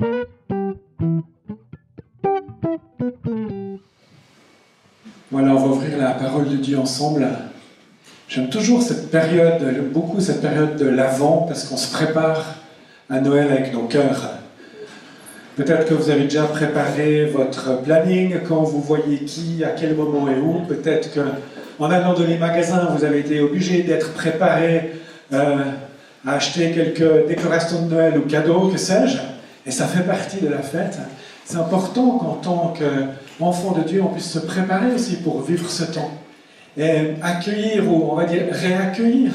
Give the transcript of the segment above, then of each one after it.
Voilà, on va ouvrir la parole de Dieu ensemble. J'aime toujours cette période, j'aime beaucoup cette période de l'Avent parce qu'on se prépare à Noël avec nos cœurs. Peut-être que vous avez déjà préparé votre planning, quand vous voyez qui, à quel moment et où. Peut-être qu'en allant dans les magasins, vous avez été obligé d'être préparé à acheter quelques décorations de Noël ou cadeaux, que sais-je. Et ça fait partie de la fête. C'est important qu'en tant qu'enfant de Dieu, on puisse se préparer aussi pour vivre ce temps. Et accueillir, ou on va dire réaccueillir,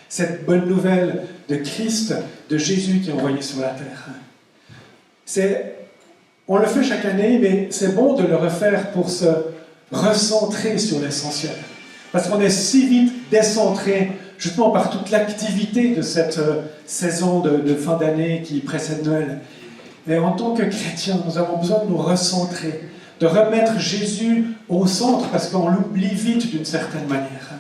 cette bonne nouvelle de Christ, de Jésus qui est envoyé sur la terre. On le fait chaque année, mais c'est bon de le refaire pour se recentrer sur l'essentiel. Parce qu'on est si vite décentré, justement par toute l'activité de cette saison de fin d'année qui précède Noël. Et en tant que chrétiens, nous avons besoin de nous recentrer, de remettre Jésus au centre, parce qu'on l'oublie vite d'une certaine manière.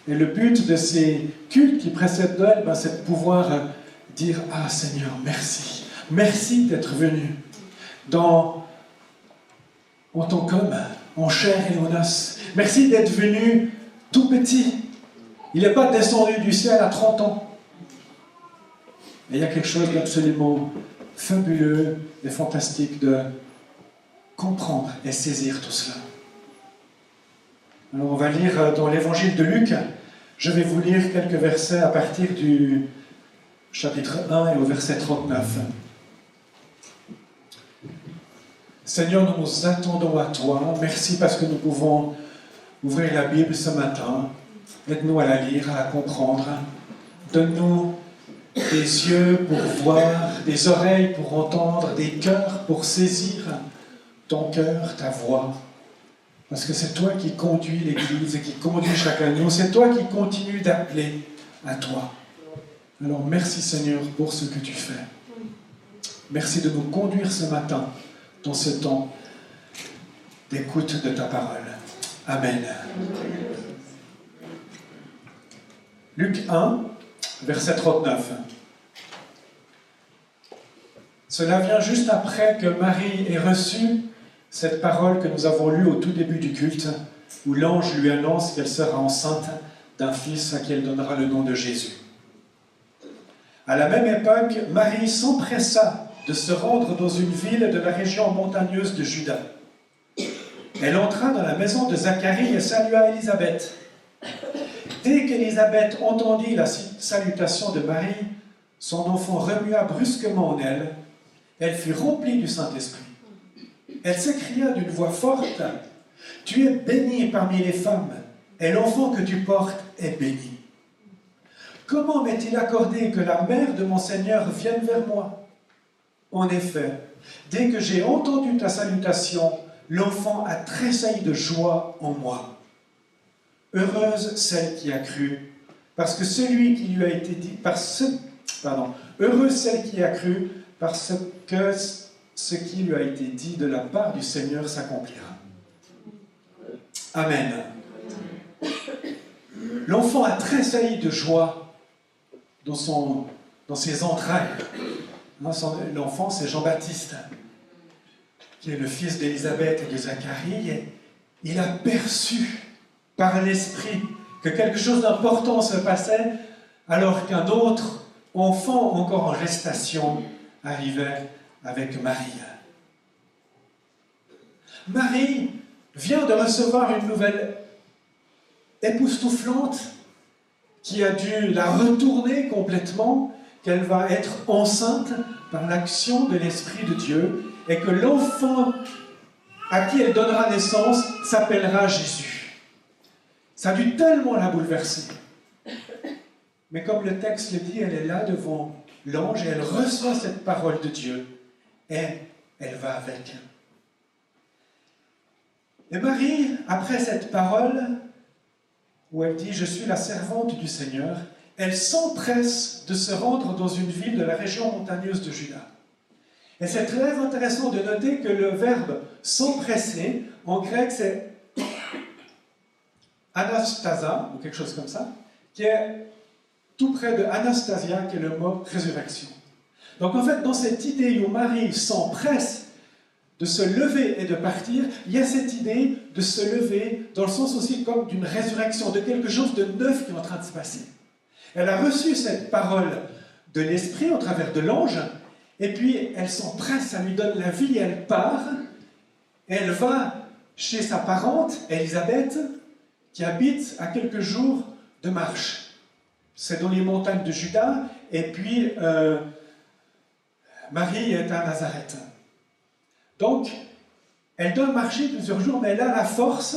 Et le but de ces cultes qui précèdent Noël, c'est de pouvoir dire « Ah Seigneur, merci. Merci d'être venu en tant qu'homme, en chair et en os. Merci d'être venu tout petit. Il n'est pas descendu du ciel à 30 ans. Et il y a quelque chose d'absolument fabuleux et fantastique de comprendre et saisir tout cela. Alors on va lire dans l'évangile de Luc. Je vais vous lire quelques versets à partir du chapitre 1 et au verset 39. Seigneur, nous nous attendons à toi. Merci parce que nous pouvons ouvrir la Bible ce matin. Aide-nous à la lire, à la comprendre. Donne-nous des yeux pour voir, des oreilles pour entendre, des cœurs pour saisir ton cœur, ta voix. Parce que c'est toi qui conduis l'Église et qui conduis chacun de nous. C'est toi qui continues d'appeler à toi. Alors merci Seigneur pour ce que tu fais. Merci de nous conduire ce matin dans ce temps d'écoute de ta parole. Amen. Luc 1, verset 39. Cela vient juste après que Marie ait reçu cette parole que nous avons lue au tout début du culte, où l'ange lui annonce qu'elle sera enceinte d'un fils à qui elle donnera le nom de Jésus. À la même époque, Marie s'empressa de se rendre dans une ville de la région montagneuse de Juda. Elle entra dans la maison de Zacharie et salua Élisabeth. Dès qu'Élisabeth entendit la salutation de Marie, son enfant remua brusquement en elle. Elle fut remplie du Saint-Esprit. Elle s'écria d'une voix forte, « Tu es bénie parmi les femmes, et l'enfant que tu portes est béni. Comment m'est-il accordé que la mère de mon Seigneur vienne vers moi? En effet, dès que j'ai entendu ta salutation, l'enfant a tressailli de joie en moi. Heureuse celle qui a cru, parce que celui qui lui a été dit, heureuse celle qui a cru, parce que ce qui lui a été dit de la part du Seigneur s'accomplira. » Amen. L'enfant a tressailli de joie dans ses entrailles. L'enfant, c'est Jean-Baptiste, qui est le fils d'Élisabeth et de Zacharie. Et il a perçu par l'Esprit que quelque chose d'important se passait, alors qu'un autre enfant encore en gestation arrivait avec Marie. Marie vient de recevoir une nouvelle époustouflante qui a dû la retourner complètement, qu'elle va être enceinte par l'action de l'Esprit de Dieu et que l'enfant à qui elle donnera naissance s'appellera Jésus. Ça a dû tellement la bouleverser. Mais comme le texte le dit, elle est là devant l'ange et elle reçoit cette parole de Dieu et elle va avec. Et Marie, après cette parole, où elle dit « Je suis la servante du Seigneur », elle s'empresse de se rendre dans une ville de la région montagneuse de Juda. Et c'est très intéressant de noter que le verbe « s'empresser », en grec, c'est « anastasa » ou quelque chose comme ça, qui est tout près de « anastasia », qui est le mot « résurrection ». Donc en fait, dans cette idée où Marie s'empresse de se lever et de partir, il y a cette idée de se lever dans le sens aussi comme d'une résurrection, de quelque chose de neuf qui est en train de se passer. Elle a reçu cette parole de l'Esprit au travers de l'ange, et puis elle s'empresse, ça lui donne la vie, et elle part, et elle va chez sa parente, Élisabeth, qui habite à quelques jours de marche. C'est dans les montagnes de Juda, et puis Marie est à Nazareth. Donc, elle doit marcher plusieurs jours, mais elle a la force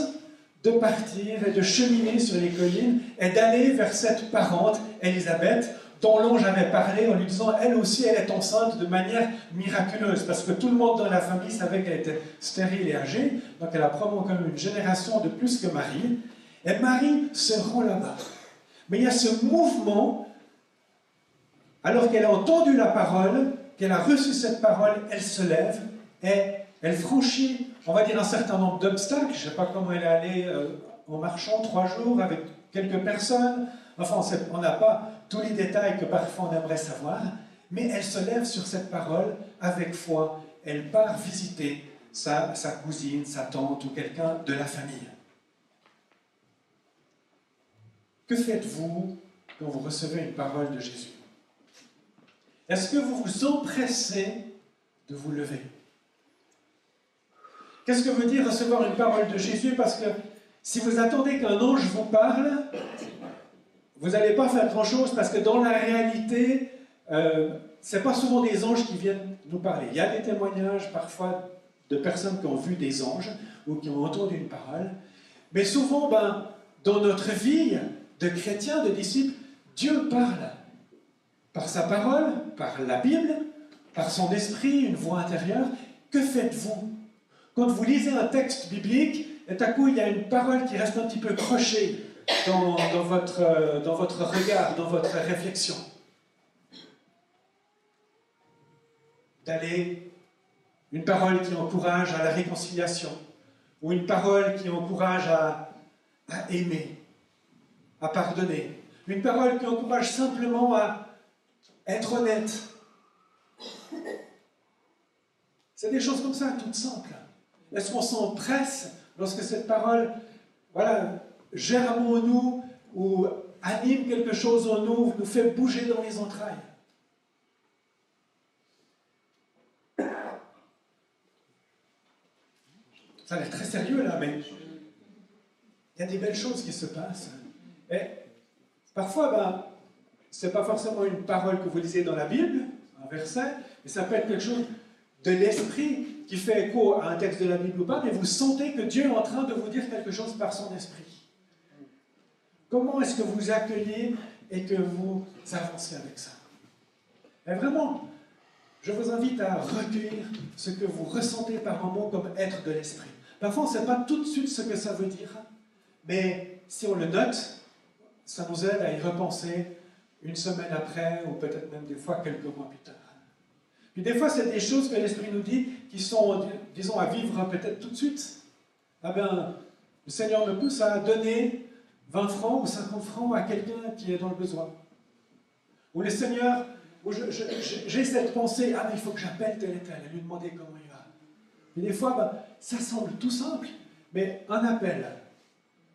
de partir et de cheminer sur les collines et d'aller vers cette parente, Élisabeth, dont l'ange avait parlé en lui disant, elle aussi, elle est enceinte de manière miraculeuse, parce que tout le monde dans la famille savait qu'elle était stérile et âgée, donc elle a probablement quand même une génération de plus que Marie. Et Marie se rend là-bas. Mais il y a ce mouvement, alors qu'elle a entendu la parole, qu'elle a reçu cette parole, elle se lève et elle franchit, on va dire, un certain nombre d'obstacles. Je ne sais pas comment elle est allée en marchant 3 jours avec quelques personnes. Enfin, on n'a pas tous les détails que parfois on aimerait savoir, mais elle se lève sur cette parole avec foi. Elle part visiter sa cousine, sa tante ou quelqu'un de la famille. Que faites-vous quand vous recevez une parole de Jésus? Est-ce que vous vous empressez de vous lever? Qu'est-ce que veut dire recevoir une parole de Jésus? Parce que si vous attendez qu'un ange vous parle, vous n'allez pas faire grand-chose, parce que dans la réalité, ce n'est pas souvent des anges qui viennent nous parler. Il y a des témoignages parfois de personnes qui ont vu des anges ou qui ont entendu une parole, mais souvent, dans notre vie de chrétiens, de disciples, Dieu parle par sa parole, par la Bible, par son esprit, une voix intérieure. Que faites-vous? Quand vous lisez un texte biblique, et tout à coup, il y a une parole qui reste un petit peu crochée dans votre regard, dans votre réflexion. D'aller, une parole qui encourage à la réconciliation, ou une parole qui encourage à aimer, à pardonner, une parole qui encourage simplement à être honnête. C'est des choses comme ça, toutes simples. Est-ce qu'on s'empresse lorsque cette parole, germe en nous ou anime quelque chose en nous, nous fait bouger dans les entrailles? Ça a l'air très sérieux là, mais il y a des belles choses qui se passent. Et parfois, ce n'est pas forcément une parole que vous lisez dans la Bible, un verset, mais ça peut être quelque chose de l'esprit qui fait écho à un texte de la Bible ou pas, mais vous sentez que Dieu est en train de vous dire quelque chose par son esprit. Comment est-ce que vous accueillez et que vous avancez avec ça? Et vraiment, je vous invite à recueillir ce que vous ressentez par moment comme être de l'esprit. Parfois, on ne sait pas tout de suite ce que ça veut dire, mais si on le note, ça nous aide à y repenser une semaine après, ou peut-être même des fois quelques mois plus tard. Puis des fois, c'est des choses que l'Esprit nous dit qui sont, disons, à vivre peut-être tout de suite. Le Seigneur me pousse à donner 20 francs ou 50 francs à quelqu'un qui est dans le besoin. Ou le Seigneur, j'ai cette pensée, mais il faut que j'appelle tel et tel, et lui demander comment il va. Et des fois, ça semble tout simple, mais un appel,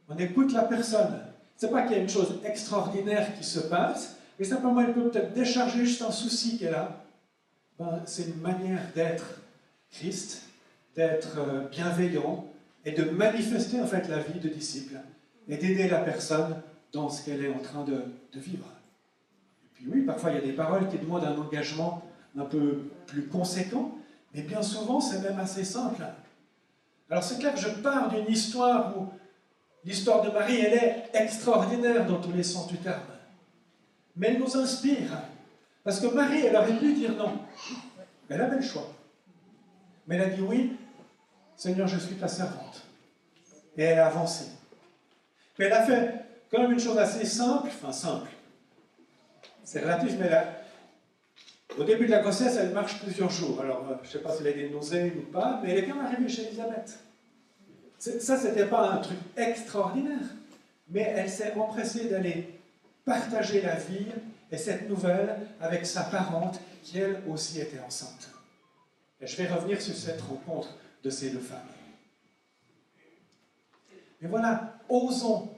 on écoute la personne. Ce n'est pas qu'il y a une chose extraordinaire qui se passe, mais simplement elle peut peut-être décharger juste un souci qu'elle a. C'est une manière d'être Christ, d'être bienveillant et de manifester en fait la vie de disciple et d'aider la personne dans ce qu'elle est en train de vivre. Et puis oui, parfois il y a des paroles qui demandent un engagement un peu plus conséquent, mais bien souvent c'est même assez simple. Alors c'est clair que je pars d'une histoire où l'histoire de Marie, elle est extraordinaire dans tous les sens du terme. Mais elle nous inspire. Parce que Marie, elle aurait pu dire non. Elle avait le choix. Mais elle a dit oui, Seigneur, je suis ta servante. Et elle a avancé. Mais elle a fait quand même une chose assez simple, c'est relatif, mais au début de la grossesse, elle marche plusieurs jours. Alors, je ne sais pas si elle a des nausées ou pas, mais elle est quand même arrivée chez Élisabeth. Ça, ce n'était pas un truc extraordinaire, mais elle s'est empressée d'aller partager la vie et cette nouvelle avec sa parente qui elle aussi était enceinte. Et je vais revenir sur cette rencontre de ces deux femmes. Mais voilà, osons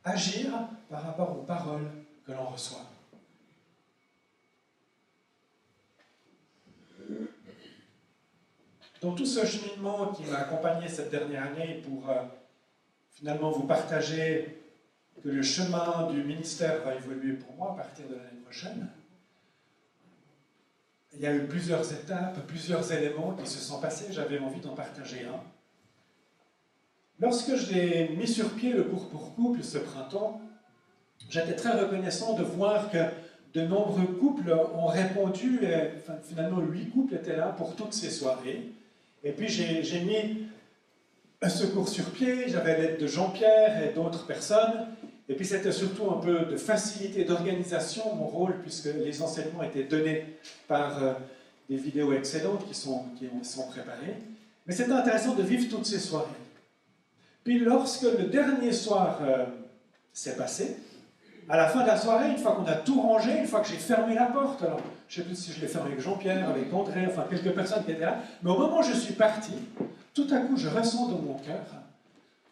agir par rapport aux paroles que l'on reçoit. Dans tout ce cheminement qui m'a accompagné cette dernière année pour finalement vous partager que le chemin du ministère va évoluer pour moi à partir de l'année prochaine, il y a eu plusieurs étapes, plusieurs éléments qui se sont passés, j'avais envie d'en partager un. Lorsque j'ai mis sur pied le cours pour couple ce printemps, j'étais très reconnaissant de voir que de nombreux couples ont répondu, et finalement 8 couples étaient là pour toutes ces soirées. Et puis j'ai mis ce cours sur pied, j'avais l'aide de Jean-Pierre et d'autres personnes, et puis c'était surtout un peu de facilité d'organisation, mon rôle, puisque les enseignements étaient donnés par des vidéos excellentes qui sont préparées. Mais c'était intéressant de vivre toutes ces soirées. Puis lorsque le dernier soir s'est passé, à la fin de la soirée, une fois qu'on a tout rangé, une fois que j'ai fermé la porte, alors je ne sais plus si je l'ai fermé avec Jean-Pierre, avec André, enfin quelques personnes qui étaient là, mais au moment où je suis parti, tout à coup je ressens dans mon cœur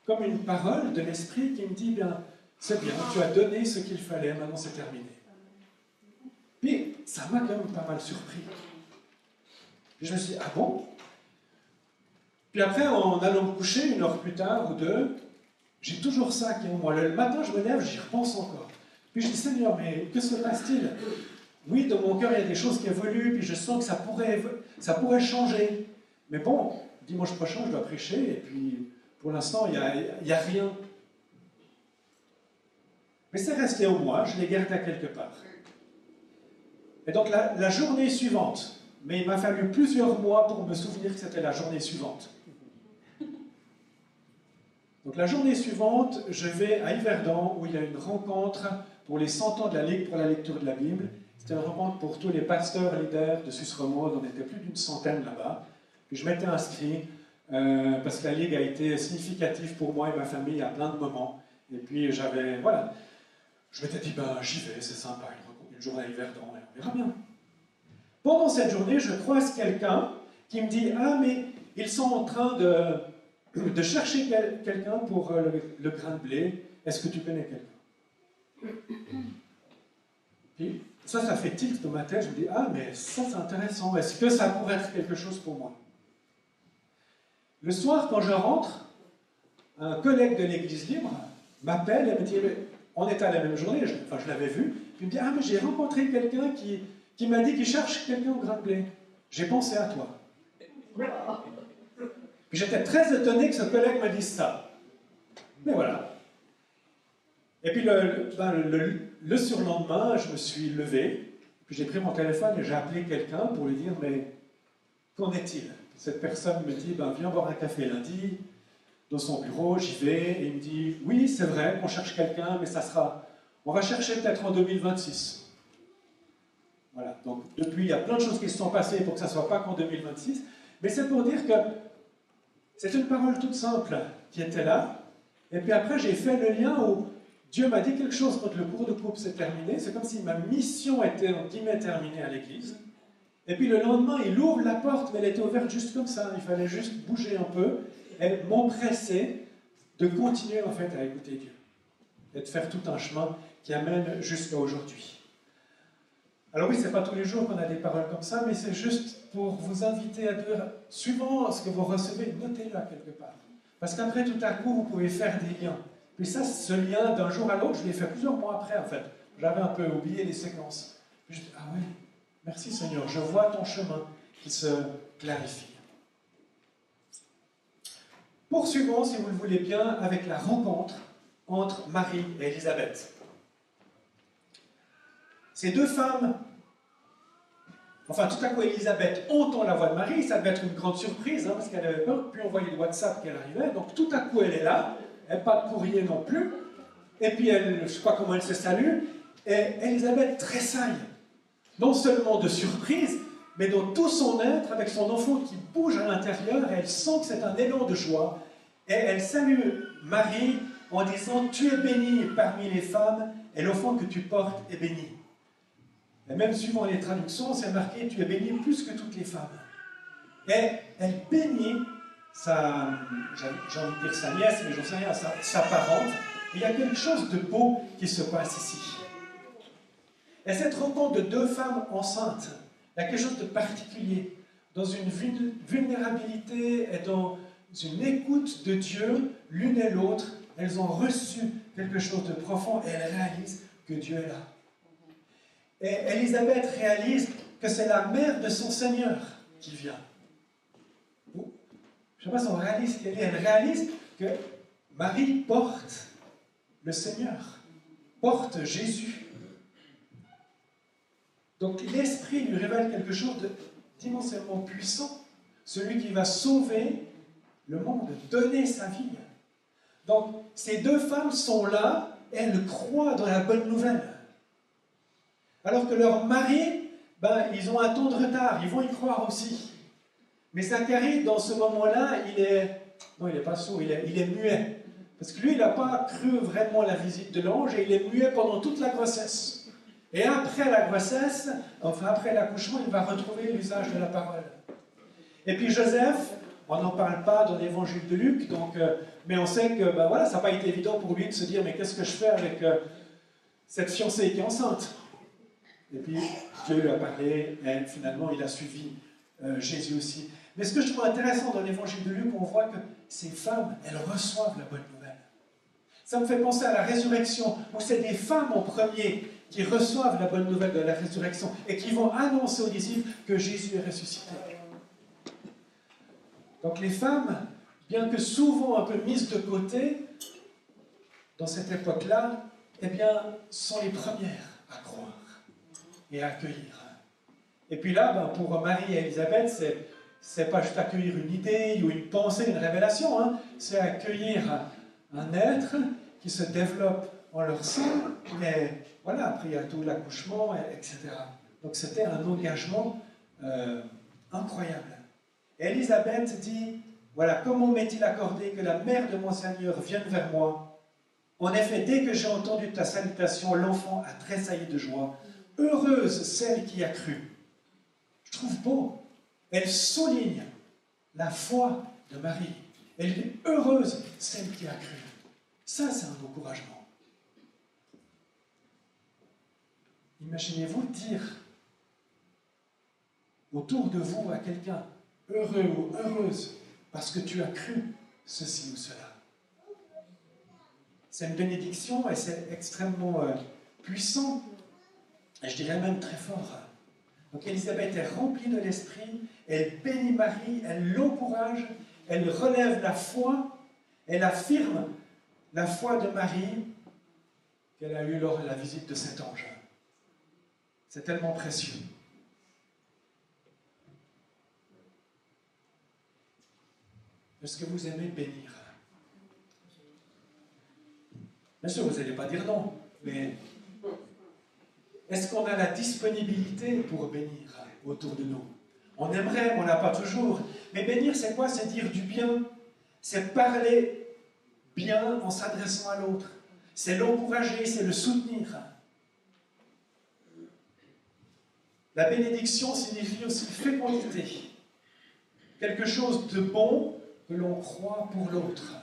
comme une parole de l'Esprit qui me dit, bien, c'est bien, tu as donné ce qu'il fallait, maintenant c'est terminé. Puis ça m'a quand même pas mal surpris. Puis je me suis dit, ah bon? Puis après, en allant me coucher, 1 heure plus tard ou 2, j'ai toujours ça qui est en moi. Le matin, je me lève, j'y repense encore. Puis je dis, Seigneur, mais que se passe-t-il? Oui, dans mon cœur, il y a des choses qui évoluent, puis je sens que ça pourrait changer. Mais bon, dimanche prochain, je dois prêcher, et puis pour l'instant, il n'y a rien. Mais c'est resté en moi, je l'ai gardé à quelque part. Et donc la journée suivante, mais il m'a fallu plusieurs mois pour me souvenir que c'était la journée suivante. Donc la journée suivante, je vais à Yverdon, où il y a une rencontre pour les 100 ans de la Ligue pour la lecture de la Bible. C'était une rencontre pour tous les pasteurs, leaders de Suisse-Romande, on était plus d'une centaine là-bas. Puis je m'étais inscrit, parce que la Ligue a été significative pour moi et ma famille à plein de moments. Et puis voilà, je m'étais dit, ben j'y vais, c'est sympa, une journée à Yverdon, et on verra bien. Pendant cette journée, je croise quelqu'un qui me dit, ah mais ils sont en train de chercher quelqu'un pour le grain de blé. Est-ce que tu connais quelqu'un? Puis ça fait tilt dans ma tête. Je me dis, ah, mais ça c'est intéressant. Est-ce que ça pourrait être quelque chose pour moi? Le soir, quand je rentre, un collègue de l'Église libre m'appelle et me dit, on était à la même journée, je l'avais vu. Puis il me dit, ah, mais j'ai rencontré quelqu'un qui m'a dit qu'il cherche quelqu'un au grain de blé. J'ai pensé à toi. Puis j'étais très étonné que ce collègue me dise ça. Mais voilà. Et puis le surlendemain, je me suis levé, puis j'ai pris mon téléphone et j'ai appelé quelqu'un pour lui dire, mais qu'en est-il? Cette personne me dit, viens boire un café lundi, dans son bureau, j'y vais, et il me dit, oui, c'est vrai qu'on cherche quelqu'un, mais on va chercher peut-être en 2026. Voilà, donc depuis, il y a plein de choses qui se sont passées pour que ça ne soit pas qu'en 2026, mais c'est pour dire que c'est une parole toute simple qui était là, et puis après j'ai fait le lien où Dieu m'a dit quelque chose quand le cours de couple s'est terminé, c'est comme si ma mission était en guillemets terminée à l'église, et puis le lendemain il ouvre la porte, mais elle était ouverte juste comme ça, il fallait juste bouger un peu, et m'empresser de continuer en fait à écouter Dieu, et de faire tout un chemin qui amène jusqu'à aujourd'hui. Alors oui, ce n'est pas tous les jours qu'on a des paroles comme ça, mais c'est juste pour vous inviter à dire, suivant ce que vous recevez, notez-le à quelque part. Parce qu'après, tout à coup, vous pouvez faire des liens. Puis ça, ce lien d'un jour à l'autre, je l'ai fait plusieurs mois après, en fait. J'avais un peu oublié les séquences. Puis je dis, ah oui, merci Seigneur, je vois ton chemin qui se clarifie. Poursuivons, si vous le voulez bien, avec la rencontre entre Marie et Élisabeth. Ces deux femmes, enfin tout à coup Élisabeth entend la voix de Marie, ça devait être une grande surprise, parce qu'elle n'avait pas pu envoyer le WhatsApp qu'elle arrivait, donc tout à coup elle est là, elle n'a pas de courrier non plus, et puis je ne sais pas comment elle se salue, et Élisabeth tressaille, non seulement de surprise, mais dans tout son être, avec son enfant qui bouge à l'intérieur, et elle sent que c'est un élan de joie, et elle salue Marie en disant « Tu es bénie parmi les femmes, et l'enfant que tu portes est béni ». Et même suivant les traductions, c'est marqué « Tu es bénie plus que toutes les femmes ». Et elle bénit j'ai envie de dire sa nièce, mais j'en sais rien, sa parente. Et il y a quelque chose de beau qui se passe ici. Et cette rencontre de deux femmes enceintes, il y a quelque chose de particulier. Dans une vulnérabilité et dans une écoute de Dieu, l'une et l'autre, elles ont reçu quelque chose de profond et elles réalisent que Dieu est là. Et Élisabeth réalise que c'est la mère de son Seigneur qui vient. Je ne sais pas si on réalise ce qu'elle est. Elle réalise que Marie porte le Seigneur, porte Jésus. Donc l'Esprit lui révèle quelque chose d'immensément puissant, celui qui va sauver le monde, donner sa vie. Donc ces deux femmes sont là et elles croient dans la bonne nouvelle. Alors que leurs maris, ils ont un temps de retard, ils vont y croire aussi. Mais Zacharie, dans ce moment-là, non, il n'est pas sourd, il est muet. Parce que lui, il n'a pas cru vraiment à la visite de l'ange et il est muet pendant toute la grossesse. Et après la grossesse, enfin après l'accouchement, il va retrouver l'usage de la parole. Et puis Joseph, on n'en parle pas dans l'évangile de Luc, mais on sait que ça n'a pas été évident pour lui de se dire mais qu'est-ce que je fais avec cette fiancée qui est enceinte? Et puis Dieu lui a parlé et finalement il a suivi Jésus aussi. Mais ce que je trouve intéressant dans l'évangile de Luc, on voit que ces femmes, elles reçoivent la bonne nouvelle. Ça me fait penser à la résurrection, où c'est des femmes en premier qui reçoivent la bonne nouvelle de la résurrection et qui vont annoncer aux disciples que Jésus est ressuscité. Donc les femmes, bien que souvent un peu mises de côté, dans cette époque-là, sont les premières à croire et à accueillir. Et puis là, pour Marie et Élisabeth, c'est pas juste accueillir une idée ou une pensée, une révélation, c'est accueillir un être qui se développe en leur sein, et voilà, après il y a tout l'accouchement, etc. Donc c'était un engagement incroyable. Et Élisabeth dit, voilà, comment m'est-il accordé que la mère de mon Seigneur vienne vers moi? En effet, dès que j'ai entendu ta salutation, l'enfant a tressailli de joie. Heureuse celle qui a cru. Je trouve beau. Elle souligne la foi de Marie. Elle dit heureuse celle qui a cru. Ça, c'est un encouragement. Imaginez-vous dire autour de vous à quelqu'un heureux ou heureuse parce que tu as cru ceci ou cela. C'est une bénédiction et c'est extrêmement puissant et je dirais même très fort. Donc Élisabeth est remplie de l'Esprit, elle bénit Marie, elle l'encourage, elle relève la foi, elle affirme la foi de Marie qu'elle a eue lors de la visite de cet ange. C'est tellement précieux. Est-ce que vous aimez bénir? Bien sûr, vous n'allez pas dire non, mais est-ce qu'on a la disponibilité pour bénir autour de nous? On aimerait, mais on n'a pas toujours. Mais bénir, c'est quoi? C'est dire du bien. C'est parler bien en s'adressant à l'autre. C'est l'encourager, c'est le soutenir. La bénédiction signifie aussi fécondité. Quelque chose de bon que l'on croit pour l'autre.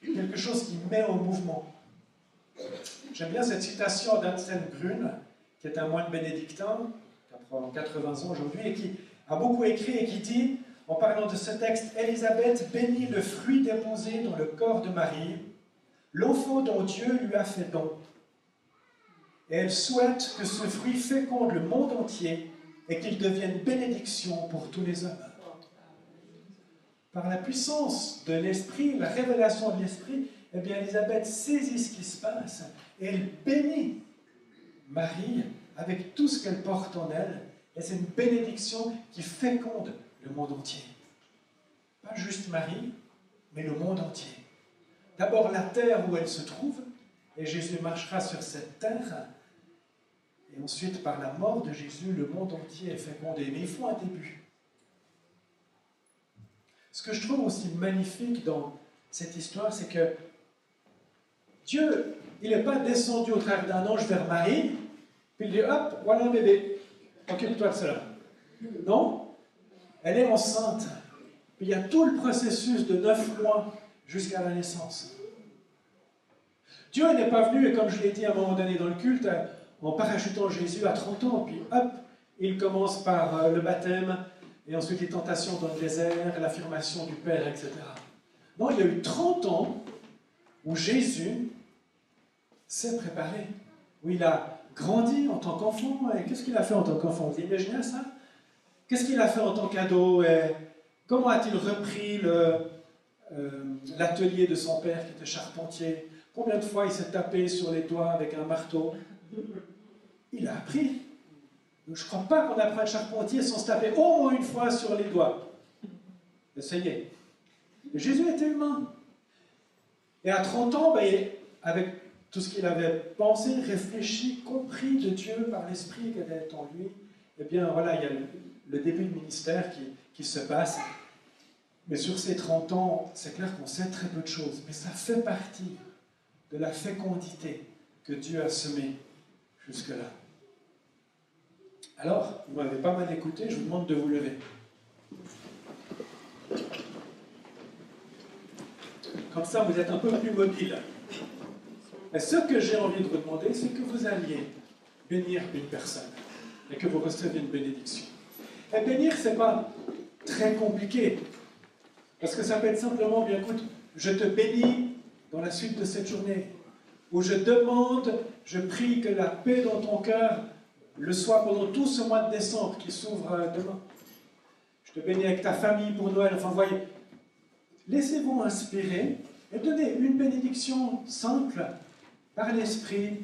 Quelque chose qui met en mouvement. J'aime bien cette citation d'Anselm Grün, qui est un moine bénédictin, qui a 80 ans aujourd'hui, et qui a beaucoup écrit et qui dit, en parlant de ce texte, Élisabeth bénit le fruit déposé dans le corps de Marie, l'enfant dont Dieu lui a fait don. Et elle souhaite que ce fruit féconde le monde entier et qu'il devienne bénédiction pour tous les hommes. Par la puissance de l'Esprit, la révélation de l'Esprit, Élisabeth saisit ce qui se passe et elle bénit Marie avec tout ce qu'elle porte en elle. Et c'est une bénédiction qui féconde le monde entier. Pas juste Marie, mais le monde entier. D'abord la terre où elle se trouve, et Jésus marchera sur cette terre. Et ensuite, par la mort de Jésus, le monde entier est fécondé. Mais il faut un début. Ce que je trouve aussi magnifique dans cette histoire, c'est que Dieu, il n'est pas descendu au travers d'un ange vers Marie Puis il dit, hop, voilà un bébé, occupe-toi de cela. Non, elle est enceinte. Puis il y a tout le processus de 9 mois jusqu'à la naissance. Dieu n'est pas venu, et comme je l'ai dit à un moment donné dans le culte, en parachutant Jésus à 30 ans, puis hop, il commence par le baptême, et ensuite les tentations dans le désert, l'affirmation du Père, etc. Non, il y a eu 30 ans où Jésus s'est préparé, où il a grandi en tant qu'enfant. Et qu'est-ce qu'il a fait en tant qu'enfant? Vous imaginez ça? Qu'est-ce qu'il a fait en tant qu'ado? Et comment a-t-il repris l'atelier de son père qui était charpentier? Combien de fois il s'est tapé sur les doigts avec un marteau? Il a appris. Donc je ne crois pas qu'on apprend le charpentier sans se taper au moins une fois sur les doigts. Essayez. Jésus était humain. Et à 30 ans, avec tout ce qu'il avait pensé, réfléchi, compris de Dieu par l'Esprit qui était en lui, eh bien voilà, il y a le début du ministère qui se passe. Mais sur ces 30 ans, c'est clair qu'on sait très peu de choses. Mais ça fait partie de la fécondité que Dieu a semée jusque-là. Alors, vous m'avez pas mal écouté, je vous demande de vous lever. Comme ça, vous êtes un peu plus mobile. Et ce que j'ai envie de vous demander, c'est que vous alliez bénir une personne et que vous receviez une bénédiction. Et bénir, ce n'est pas très compliqué. Parce que ça peut être simplement, bien écoute, je te bénis dans la suite de cette journée. Ou je demande, je prie que la paix dans ton cœur le soit pendant tout ce mois de décembre qui s'ouvre demain. Je te bénis avec ta famille pour Noël. Enfin, voyez, laissez-vous inspirer et donnez une bénédiction simple par l'esprit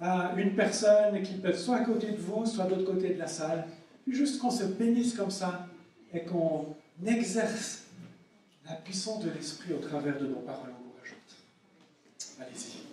à une personne qui peut être soit à côté de vous, soit de l'autre côté de la salle. Puis juste qu'on se bénisse comme ça et qu'on exerce la puissance de l'esprit au travers de nos paroles encourageantes. Allez-y.